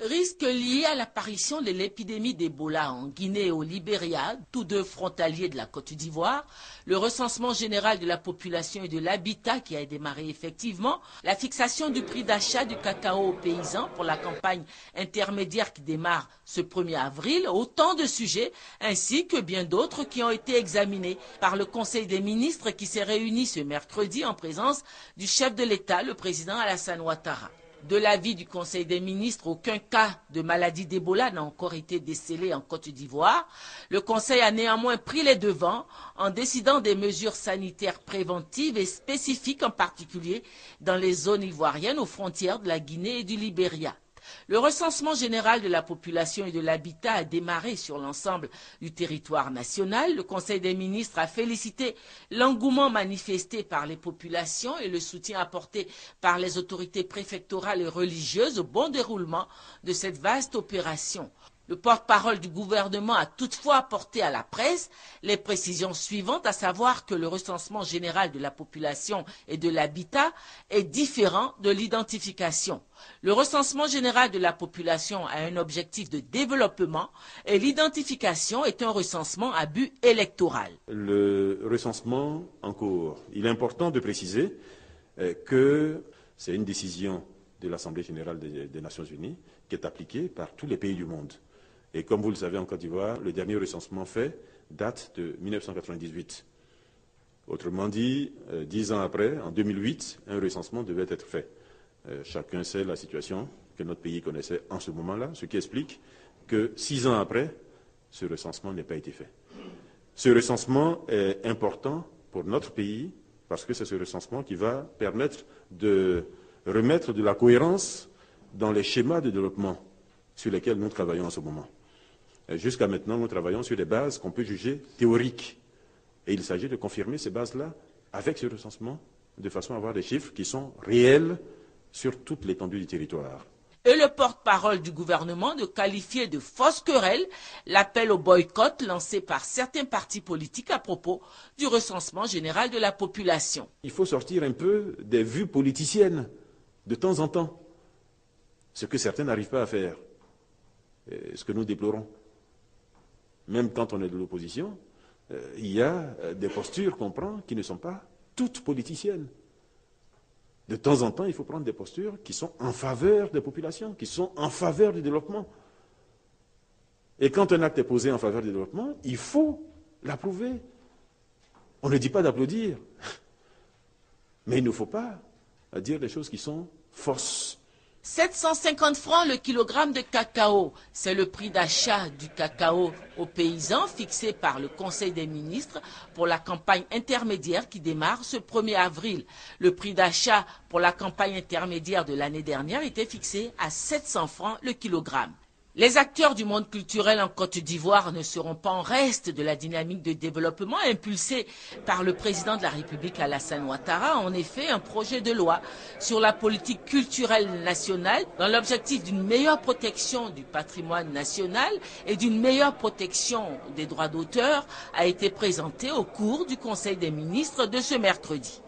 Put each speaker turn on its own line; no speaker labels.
Risques liés à l'apparition de l'épidémie d'Ebola en Guinée et au Libéria, tous deux frontaliers de la Côte d'Ivoire, le recensement général de la population et de l'habitat qui a démarré effectivement, la fixation du prix d'achat du cacao aux paysans pour la campagne intermédiaire qui démarre ce 1er avril, autant de sujets ainsi que bien d'autres qui ont été examinés par le Conseil des ministres qui s'est réuni ce mercredi en présence du chef de l'État, le président Alassane Ouattara. De l'avis du Conseil des ministres, aucun cas de maladie d'Ebola n'a encore été décelé en Côte d'Ivoire. Le Conseil a néanmoins pris les devants en décidant des mesures sanitaires préventives et spécifiques, en particulier dans les zones ivoiriennes aux frontières de la Guinée et du Libéria. Le recensement général de la population et de l'habitat a démarré sur l'ensemble du territoire national. Le Conseil des ministres a félicité l'engouement manifesté par les populations et le soutien apporté par les autorités préfectorales et religieuses au bon déroulement de cette vaste opération. Le porte-parole du gouvernement a toutefois apporté à la presse les précisions suivantes, à savoir que le recensement général de la population et de l'habitat est différent de l'identification. Le recensement général de la population a un objectif de développement et l'identification est un recensement à but électoral.
Le recensement en cours, il est important de préciser que c'est une décision de l'Assemblée générale des Nations unies qui est appliquée par tous les pays du monde. Et comme vous le savez, en Côte d'Ivoire, le dernier recensement fait date de 1998. Autrement dit, 10 ans après, en 2008, un recensement devait être fait. Chacun sait la situation que notre pays connaissait en ce moment-là, ce qui explique que 6 ans après, ce recensement n'a pas été fait. Ce recensement est important pour notre pays parce que c'est ce recensement qui va permettre de remettre de la cohérence dans les schémas de développement sur lesquels nous travaillons en ce moment. Jusqu'à maintenant, nous travaillons sur des bases qu'on peut juger théoriques. Et il s'agit de confirmer ces bases-là avec ce recensement, de façon à avoir des chiffres qui sont réels sur toute l'étendue du territoire.
Et le porte-parole du gouvernement de qualifier de fausse querelle l'appel au boycott lancé par certains partis politiques à propos du recensement général de la population.
Il faut sortir un peu des vues politiciennes de temps en temps, ce que certains n'arrivent pas à faire, ce que nous déplorons. Même quand on est de l'opposition, il y a des postures qu'on prend qui ne sont pas toutes politiciennes. De temps en temps, il faut prendre des postures qui sont en faveur des populations, qui sont en faveur du développement. Et quand un acte est posé en faveur du développement, il faut l'approuver. On ne dit pas d'applaudir, mais il ne faut pas dire des choses qui sont fausses.
750 francs le kilogramme de cacao, c'est le prix d'achat du cacao aux paysans fixé par le Conseil des ministres pour la campagne intermédiaire qui démarre ce 1er avril. Le prix d'achat pour la campagne intermédiaire de l'année dernière était fixé à 700 francs le kilogramme. Les acteurs du monde culturel en Côte d'Ivoire ne seront pas en reste de la dynamique de développement impulsée par le président de la République Alassane Ouattara. En effet, un projet de loi sur la politique culturelle nationale dans l'objectif d'une meilleure protection du patrimoine national et d'une meilleure protection des droits d'auteur a été présenté au cours du Conseil des ministres de ce mercredi.